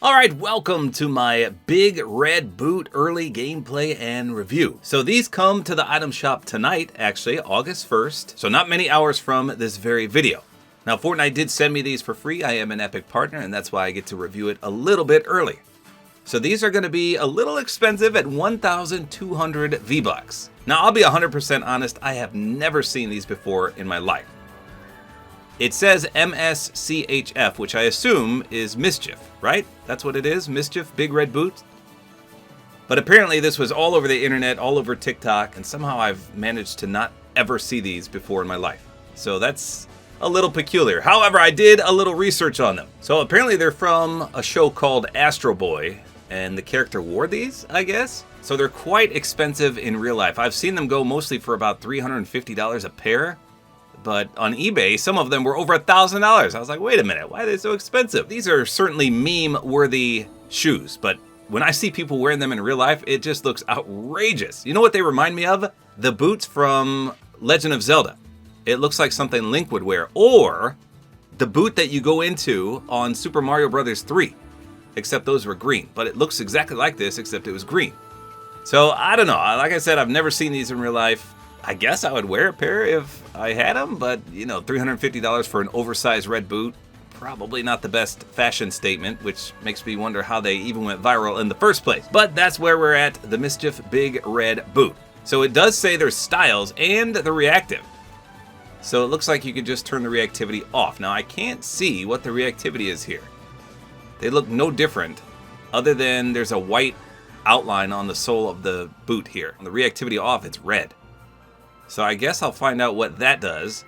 Alright, welcome to my Big Red Boot early gameplay and review. So these come to the item shop tonight, actually, August 1st. So not many hours from this very video. Now Fortnite did send me these for free. I am an Epic partner and that's why I get to review it a little bit early. So these are going to be a little expensive at 1,200 V-Bucks. Now I'll be 100% honest, I have never seen these before in my life. It says MSCHF, which I assume is MSCHF, right? That's what it is, MSCHF Big Red Boot. But apparently this was all over the internet, all over TikTok, and somehow I've managed to not ever see these before in my life. So that's a little peculiar. However, I did a little research on them. So apparently they're from a show called Astro Boy, and the character wore these, I guess? So they're quite expensive in real life. I've seen them go mostly for about $350 a pair. But on eBay, some of them were over $1,000. I was like, wait a minute, why are they so expensive? These are certainly meme-worthy shoes, but when I see people wearing them in real life, it just looks outrageous. You know what they remind me of? The boots from Legend of Zelda. It looks like something Link would wear, or the boot that you go into on Super Mario Bros. 3, except those were green. But it looks exactly like this, except it was green. So I don't know. Like I said, I've never seen these in real life. I guess I would wear a pair if I had them, but you know, $350 for an oversized red boot, probably not the best fashion statement, which makes me wonder how they even went viral in the first place. But that's where we're at, the MSCHF Big Red Boot. So it does say there's styles and the reactive. So it looks like you could just turn the reactivity off. Now I can't see what the reactivity is here. They look no different, other than there's a white outline on the sole of the boot here. On the reactivity off, it's red. So I guess I'll find out what that does.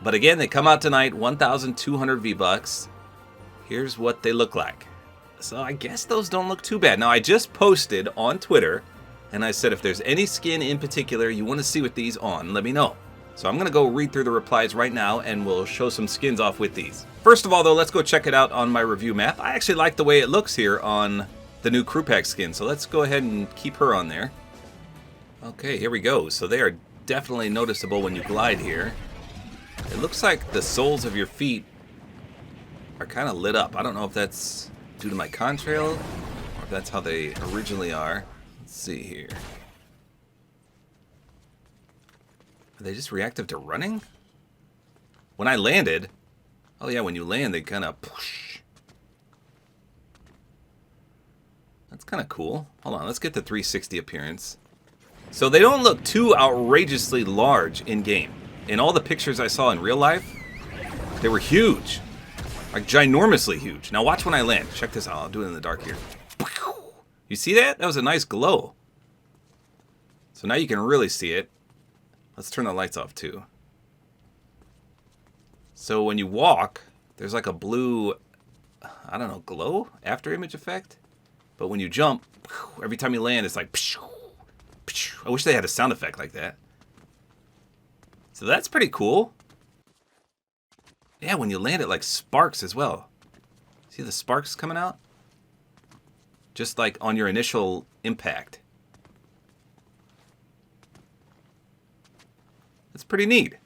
But again, they come out tonight, 1,200 V-Bucks. Here's what they look like. So I guess those don't look too bad. Now I just posted on Twitter, and I said if there's any skin in particular you want to see with these on, let me know. So I'm going to go read through the replies right now, and we'll show some skins off with these. First of all, though, let's go check it out on my review map. I actually like the way it looks here on the new crew pack skin, so let's go ahead and keep her on there. Okay, here we go. So they are definitely noticeable when you glide here. It looks like the soles of your feet are kind of lit up. I don't know if that's due to my contrail or if that's how they originally are. Let's see here. Are they just reactive to running? When I landed, oh yeah, when you land, they kind of push. That's kind of cool. Hold on, let's get the 360 appearance. So they don't look too outrageously large in-game. In all the pictures I saw in real life, they were huge. Like ginormously huge. Now watch when I land. Check this out. I'll do it in the dark here. You see that? That was a nice glow. So now you can really see it. Let's turn the lights off too. So when you walk, there's like a blue, I don't know, glow after image effect. But when you jump, every time you land, it's like... I wish they had a sound effect like that. So that's pretty cool. Yeah, when you land it like sparks as well. See the sparks coming out? Just like on your initial impact. That's pretty neat.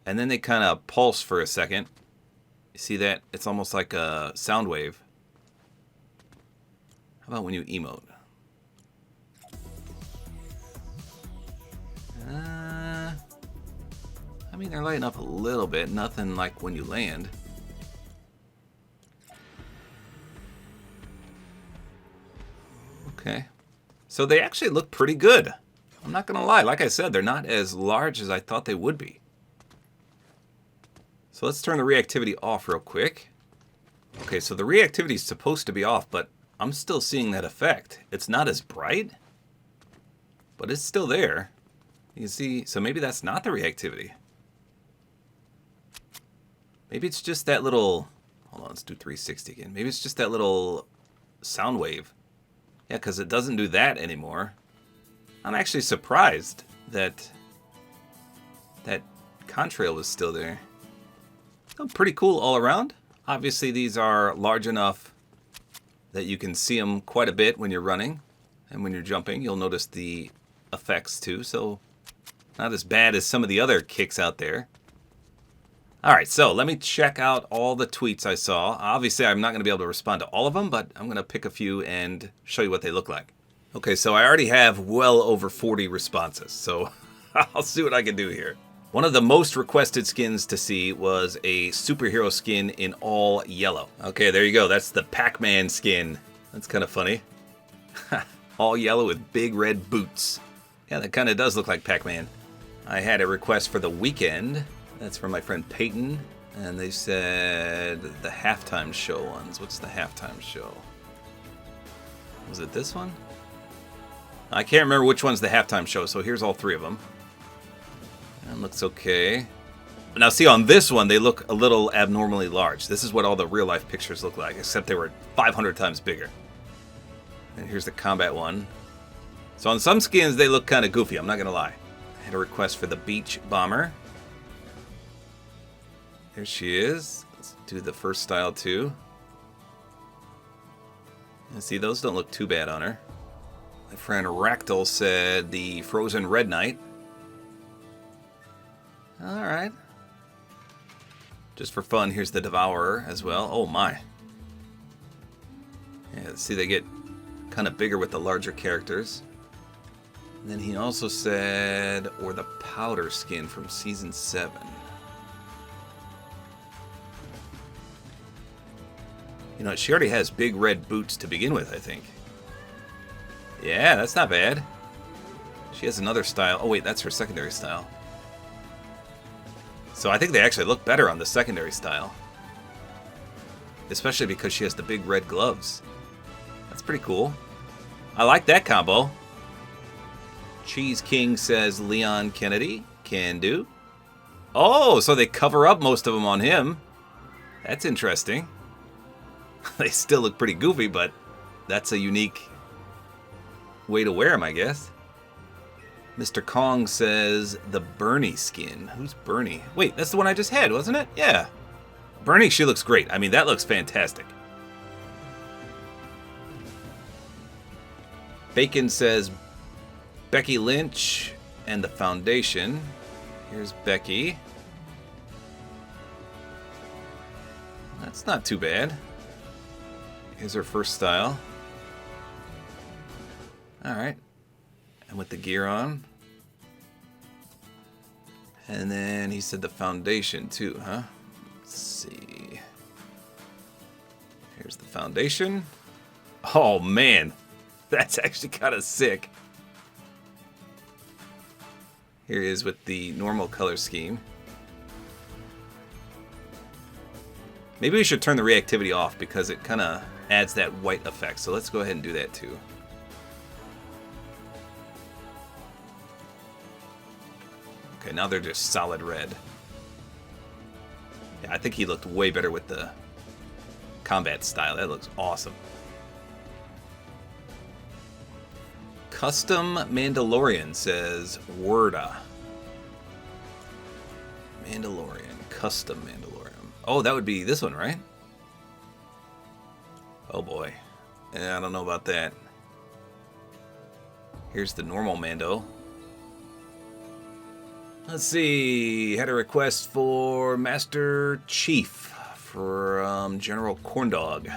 And then they kind of pulse for a second. You see that? It's almost like a sound wave. How about when you emote? I mean, they're lighting up a little bit. Nothing like when you land. Okay. So they actually look pretty good. I'm not going to lie. Like I said, they're not as large as I thought they would be. So let's turn the reactivity off real quick. Okay, so the reactivity is supposed to be off, but I'm still seeing that effect. It's not as bright, but it's still there. You can see, so maybe that's not the reactivity. Maybe it's just that little, hold on, let's do 360 again. Maybe it's just that little sound wave. Yeah, because it doesn't do that anymore. I'm actually surprised that that contrail was still there. Oh, pretty cool all around. Obviously these are large enough that you can see them quite a bit when you're running. And when you're jumping, you'll notice the effects too. So not as bad as some of the other kicks out there. All right, so let me check out all the tweets I saw. Obviously, I'm not going to be able to respond to all of them, but I'm going to pick a few and show you what they look like. Okay, so I already have well over 40 responses, so I'll see what I can do here. One of the most requested skins to see was a superhero skin in all yellow. Okay, there you go. That's the Pac-Man skin. That's kind of funny. All yellow with big red boots. Yeah, that kind of does look like Pac-Man. I had a request for the weekend. That's from my friend Peyton, and they said the halftime show ones. What's the halftime show? Was it this one? I can't remember which one's the halftime show, so here's all three of them. That looks okay. Now see, on this one, they look a little abnormally large. This is what all the real-life pictures look like, except they were 500 times bigger. And here's the combat one. So on some skins, they look kind of goofy, I'm not going to lie. I had a request for the beach bomber. There she is. Let's do the first style too. And see, those don't look too bad on her. My friend Ractal said the Frozen Red Knight. Alright. Just for fun, here's the Devourer as well. Oh my. Yeah, see, they get kind of bigger with the larger characters. And then he also said, or the powder skin from Season 7. You know, she already has big red boots to begin with, I think. Yeah, that's not bad. She has another style. Oh, wait, that's her secondary style. So I think they actually look better on the secondary style. Especially because she has the big red gloves. That's pretty cool. I like that combo. Cheese King says Leon Kennedy. Can do. Oh, so they cover up most of them on him. That's interesting. They still look pretty goofy, but that's a unique way to wear them, I guess. Mr. Kong says the Bernie skin. Who's Bernie? Wait, that's the one I just had, wasn't it? Yeah. Bernie, she looks great. I mean, that looks fantastic. Bacon says Becky Lynch and the Foundation. Here's Becky. That's not too bad. Here's her first style. Alright. And with the gear on. And then he said the Foundation too, huh? Let's see. Here's the Foundation. Oh man, that's actually kind of sick. Here he is with the normal color scheme. Maybe we should turn the reactivity off because it kind of adds that white effect. So let's go ahead and do that too. Okay, now they're just solid red. Yeah, I think he looked way better with the combat style. That looks awesome. Custom Mandalorian says Worda. Mandalorian. Custom Mandalorian. Oh, that would be this one, right? Oh boy. Yeah, I don't know about that. Here's the normal Mando. Let's see. Had a request for Master Chief from General Corndog.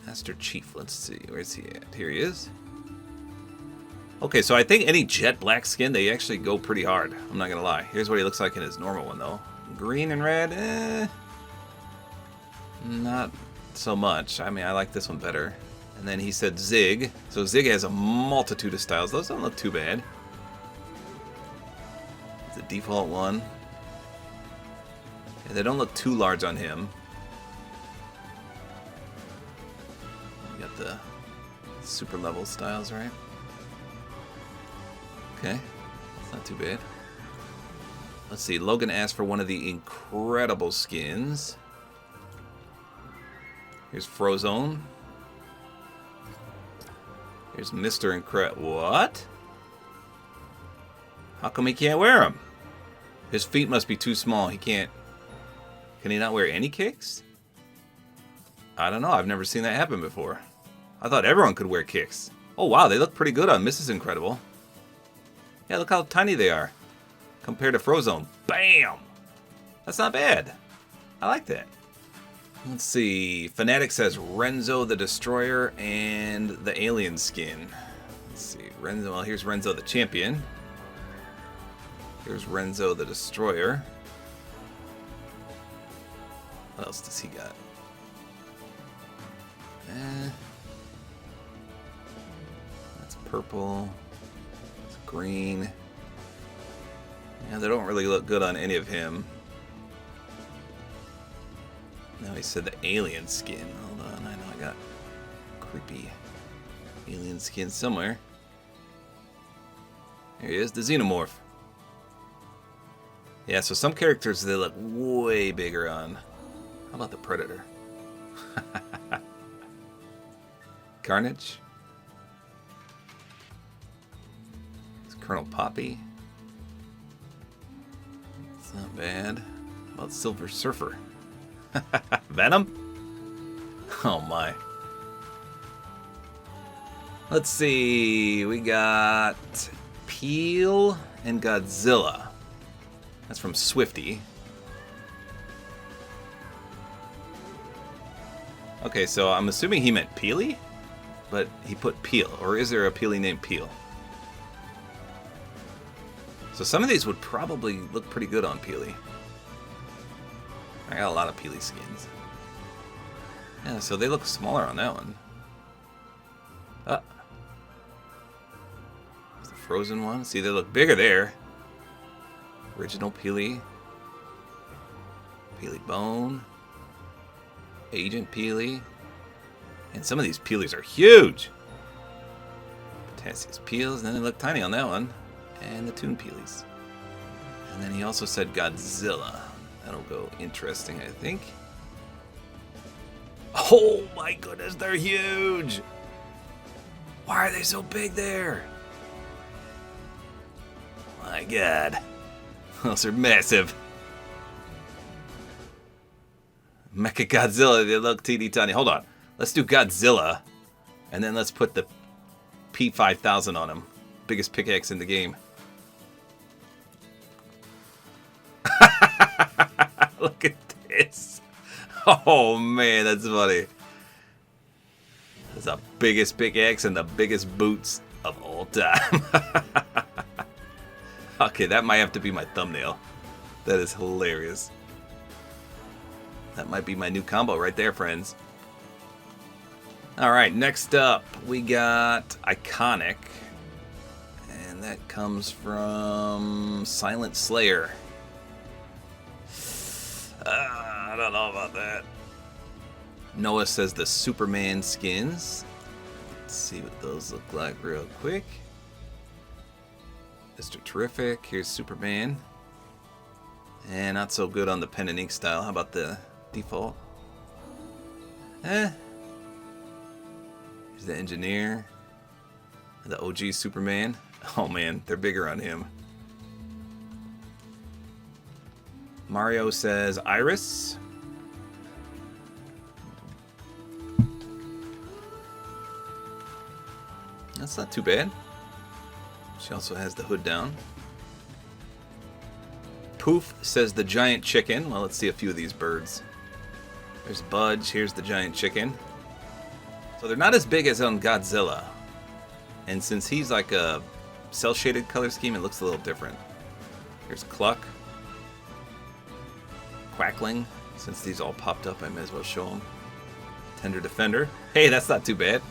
Master Chief. Let's see. Where's he at? Here he is. Okay, so I think any jet black skin, they actually go pretty hard. I'm not going to lie. Here's what he looks like in his normal one, though. Green and red, not so much. I mean, I like this one better. And then he said Zig. So Zig has a multitude of styles. Those don't look too bad. The default one. Yeah, they don't look too large on him. You got the super level styles, right? Okay, that's not too bad. Let's see, Logan asked for one of the incredible skins. Here's Frozone. Here's Mr. Incredible. What? How come he can't wear them? His feet must be too small. He can't. Can he not wear any kicks? I don't know. I've never seen that happen before. I thought everyone could wear kicks. Oh wow, they look pretty good on Mrs. Incredible. Yeah, look how tiny they are compared to Frozone. Bam! That's not bad. I like that. Let's see. Fnatic says Renzo the Destroyer and the Alien skin. Let's see. Renzo. Well, here's Renzo the Champion. Here's Renzo the Destroyer. What else does he got? That's purple. That's green. Yeah, they don't really look good on any of him. Now he said the alien skin. Hold on, I know I got creepy alien skin somewhere. Here he is, the Xenomorph. Yeah, so some characters they look way bigger on. How about the Predator? Carnage. It's Colonel Poppy. It's not bad. How about Silver Surfer? Venom? Oh my. Let's see. We got Peel and Godzilla. That's from Swifty. Okay, so I'm assuming he meant Peely, but he put Peel. Or is there a Peely named Peel? So some of these would probably look pretty good on Peely. I got a lot of Peely skins. Yeah, so they look smaller on that one. There's the frozen one. See, they look bigger there. Original Peely. Peely Bone. Agent Peely. And some of these Peelys are huge. Potassius Peels. And then they look tiny on that one. And the Toon Peelys. And then he also said Godzilla. That'll go interesting, I think. Oh my goodness, they're huge! Why are they so big there? My god. Those are massive. Mecha Godzilla, they look teeny tiny. Hold on. Let's do Godzilla. And then let's put the P5000 on him. Biggest pickaxe in the game. Look at this. Oh man, that's funny. That's the biggest pickaxe and the biggest boots of all time. Okay, that might have to be my thumbnail. That is hilarious. That might be my new combo right there, friends. Alright, next up we got Iconic. And that comes from Silent Slayer. I don't know about that. Noah says the Superman skins. Let's see what those look like real quick. Mr. Terrific. Here's Superman. And not so good on the pen and ink style. How about the default? Here's the Engineer. The OG Superman. Oh man, they're bigger on him. Mario says Iris. That's not too bad. She also has the hood down. Poof says the giant chicken. Well, let's see a few of these birds. There's Budge. Here's the giant chicken. So they're not as big as on Godzilla. And since he's like a cel-shaded color scheme, it looks a little different. Here's Cluck. Quackling. Since these all popped up, I may as well show them. Tender Defender. Hey, that's not too bad.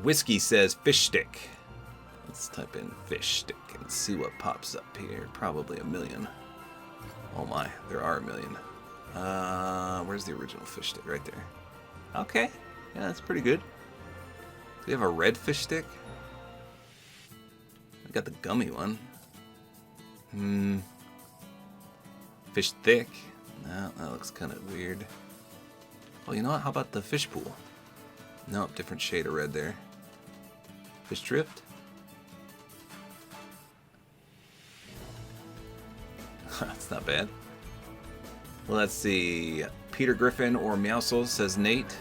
Whiskey says Fish Stick. Let's type in Fish Stick and see what pops up here. Probably 1 million. Oh my, there are 1 million. Where's the original Fish Stick? Right there. Okay, yeah, that's pretty good. Do we have a red Fish Stick? We got the gummy one. Fish Thick. No, that looks kind of weird. Oh, you know what? How about the Fish Pool? Nope, different shade of red there. Fish Drift. That's not bad. Well, let's see. Peter Griffin or Meowscles says Nate.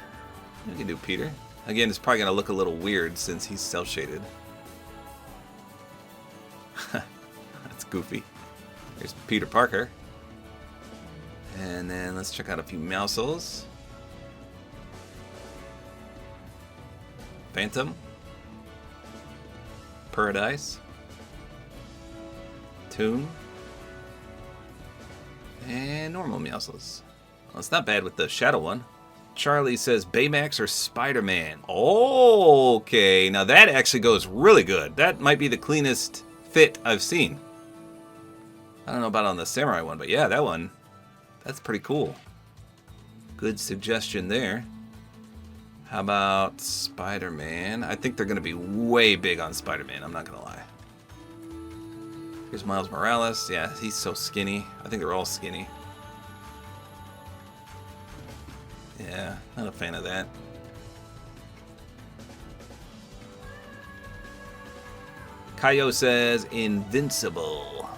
We can do Peter. Again, it's probably going to look a little weird since he's cel-shaded. That's goofy. Here's Peter Parker. And then let's check out a few mouseles. Phantom. Paradise. Toon. And normal Meowscles. Well, it's not bad with the Shadow one. Charlie says Baymax or Spider-Man. Okay, now that actually goes really good. That might be the cleanest fit I've seen. I don't know about on the Samurai one, but yeah, that one, that's pretty cool. Good suggestion there. How about Spider-Man? I think they're going to be way big on Spider-Man, I'm not going to lie. Here's Miles Morales. Yeah, he's so skinny. I think they're all skinny. Yeah, not a fan of that. Kaio says Invincible.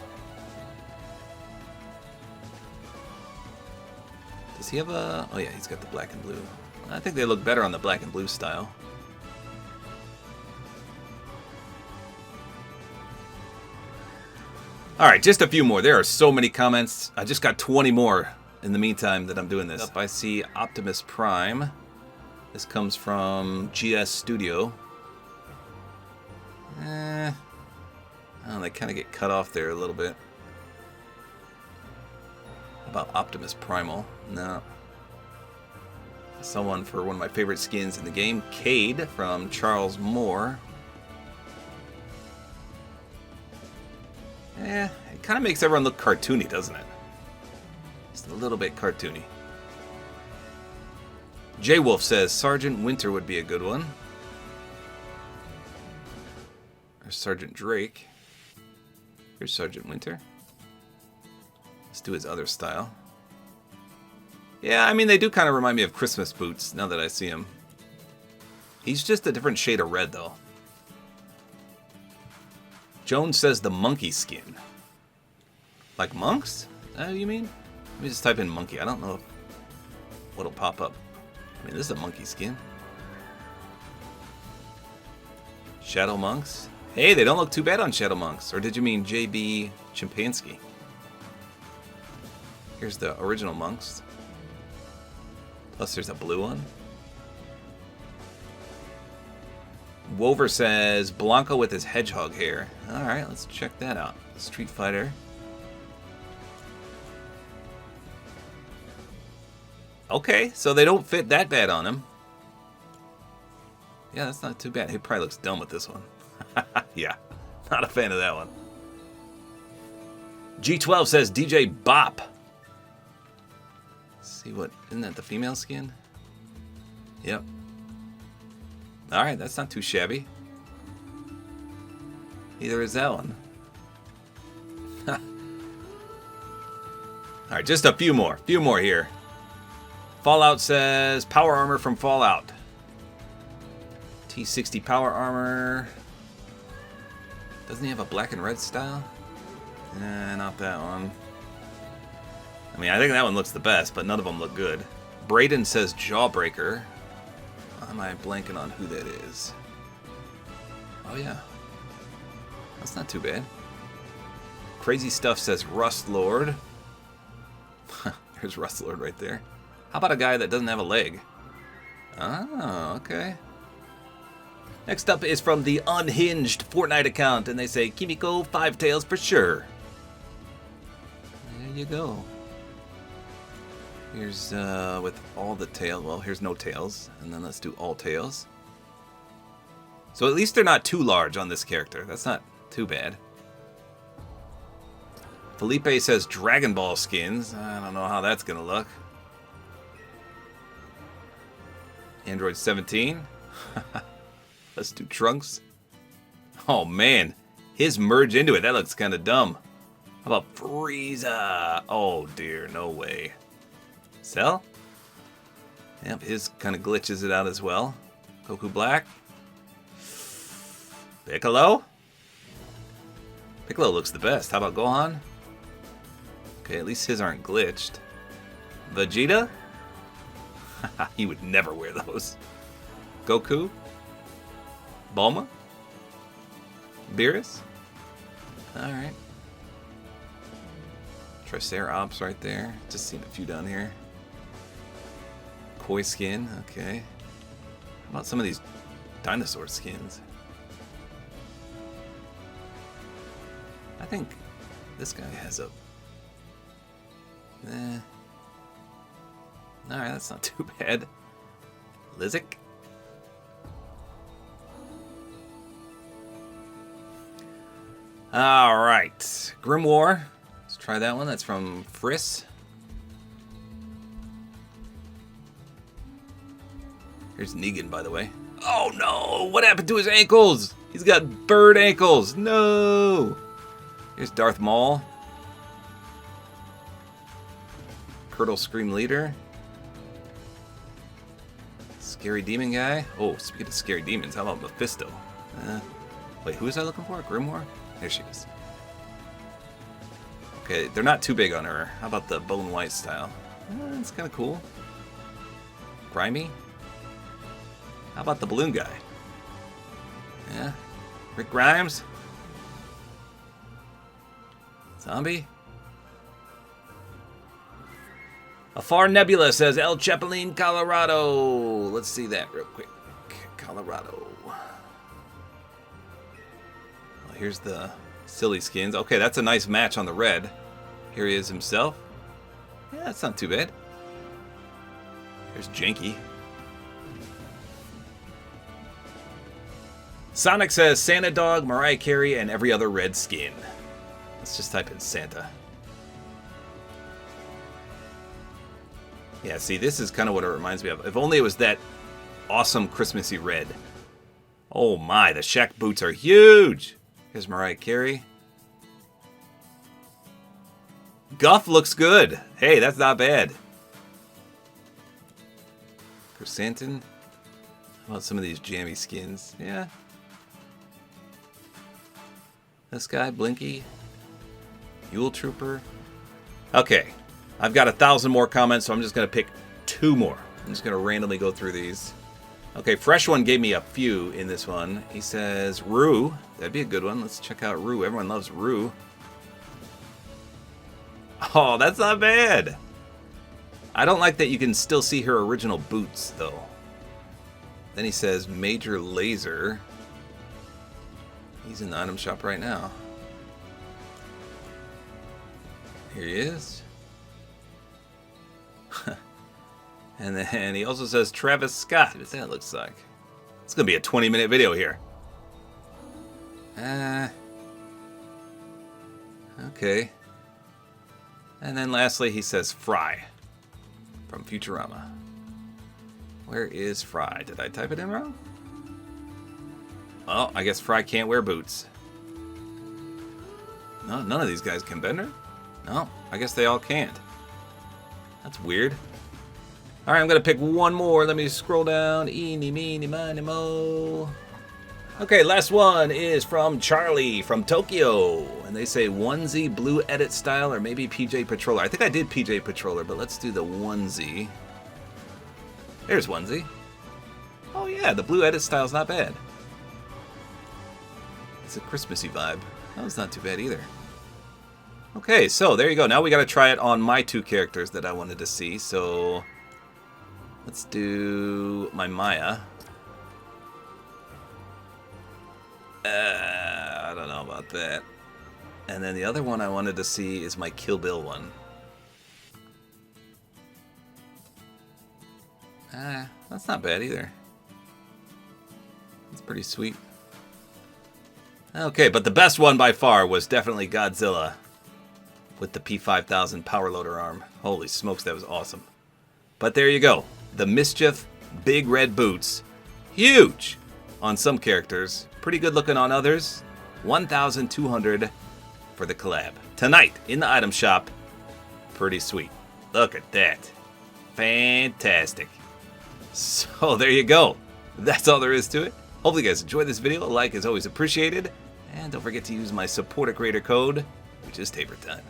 Does he have a... Oh yeah, he's got the black and blue. I think they look better on the black and blue style. Alright, just a few more. There are so many comments. I just got 20 more in the meantime that I'm doing this. Up I see Optimus Prime. This comes from GS Studio. Oh, they kind of get cut off there a little bit. How about Optimus Primal? No. Someone for one of my favorite skins in the game, Cade from Charles Moore. It kind of makes everyone look cartoony, doesn't it? Just a little bit cartoony. J Wolf says Sergeant Winter would be a good one. Or Sergeant Drake. Here's Sergeant Winter. Let's do his other style. Yeah, I mean, they do kind of remind me of Christmas boots now that I see him. He's just a different shade of red, though. Jones says the monkey skin. Like monks? You mean? Let me just type in monkey. I don't know what'll pop up. I mean, this is a monkey skin. Shadow monks? Hey, they don't look too bad on Shadow monks. Or did you mean JB Chimpanski? Here's the original monks. Plus there's a blue one. Wover says Blanco with his hedgehog hair. Alright, let's check that out. Street Fighter. Okay, so they don't fit that bad on him. Yeah, that's not too bad. He probably looks dumb with this one. Yeah, not a fan of that one. G12 says DJ Bop. Let's see what... Isn't that the female skin? Yep. Alright, that's not too shabby. Neither is that one. Alright, just a few more. Few more here. Fallout says power armor from Fallout. T60 power armor. Doesn't he have a black and red style? Not that one. I mean, I think that one looks the best, but none of them look good. Braden says Jawbreaker. Why am I blanking on who that is? Oh yeah. That's not too bad. Crazy Stuff says Rust Lord. There's Rust Lord right there. How about a guy that doesn't have a leg? Oh, okay. Next up is from the Unhinged Fortnite account, and they say, Kimiko, 5 tails for sure. There you go. Here's with all the tails. Well, here's no tails, and then let's do all tails. So at least they're not too large on this character. That's not too bad. Felipe says Dragon Ball skins. I don't know how that's gonna look. Android 17. Let's do Trunks. Oh man, his merge into it. That looks kind of dumb. How about Frieza? Oh dear, no way. Cell? Yep, his kind of glitches it out as well. Goku Black. Piccolo? Piccolo looks the best. How about Gohan? Okay, at least his aren't glitched. Vegeta? He would never wear those. Goku? Bulma? Beerus? Alright. Triceratops right there. Just seen a few down here. Koi skin, okay. How about some of these dinosaur skins? I think this guy has a... Alright, that's not too bad. Lizik. Alright. Grimoire. Let's try that one. That's from Friss. Here's Negan, by the way. Oh no! What happened to his ankles? He's got bird ankles. No! Here's Darth Maul. Curdle Scream Leader. Scary Demon guy. Oh, speaking of scary demons, how about Mephisto? Wait, who is I looking for? Grimoire? There she is. Okay, they're not too big on her. How about the Bone White style? That's kind of cool. Grimy. How about the balloon guy? Yeah. Rick Grimes. Zombie. Afar Nebula says El Chapulín, Colorado. Let's see that real quick. Colorado. Well, here's the silly skins. Okay, that's a nice match on the red. Here he is himself. Yeah, that's not too bad. Here's Janky. Sonic says Santa Dog, Mariah Carey, and every other red skin. Let's just type in Santa. Yeah, see, this is kind of what it reminds me of. If only it was that awesome Christmassy red. Oh my, the Shaq boots are huge. Here's Mariah Carey. Guff looks good. Hey, that's not bad. Chrysanthemum. How about some of these jammy skins? Yeah. This guy, Blinky. Yule Trooper. Okay. I've got 1,000 more comments, so I'm just going to pick 2 more. I'm just going to randomly go through these. Okay, Fresh One gave me a few in this one. He says, Rue. That'd be a good one. Let's check out Rue. Everyone loves Rue. Oh, that's not bad. I don't like that you can still see her original boots, though. Then he says, Major Laser. He's in the item shop right now. Here he is. And then he also says Travis Scott. What that looks like. It's going to be a 20-minute video here. Okay. And then lastly he says Fry from Futurama. Where is Fry? Did I type it in wrong? Oh, I guess Fry can't wear boots. No, none of these guys can bend her? No, I guess they all can't. That's weird. Alright, I'm going to pick one more. Let me scroll down. Eeny, meeny, miny, mo. Okay, last one is from Charlie from Tokyo. And they say onesie, blue edit style, or maybe PJ Patroller. I think I did PJ Patroller, but let's do the onesie. There's onesie. Oh yeah, the blue edit style's not bad. It's a Christmassy vibe. That was not too bad either. Okay, so there you go. Now we got to try it on my 2 characters that I wanted to see. So let's do my Maya. I don't know about that. And then the other one I wanted to see is my Kill Bill one. That's not bad either. That's pretty sweet. Okay, but the best one by far was definitely Godzilla with the P5000 power loader arm. Holy smokes, that was awesome. But there you go. The MSCHF Big Red Boots. Huge on some characters. Pretty good looking on others. 1,200 for the collab. Tonight in the item shop. Pretty sweet. Look at that. Fantastic. So there you go. That's all there is to it. Hopefully you guys enjoyed this video. A like is always appreciated. And don't forget to use my Support-A-Creator Code, which is Tabor time.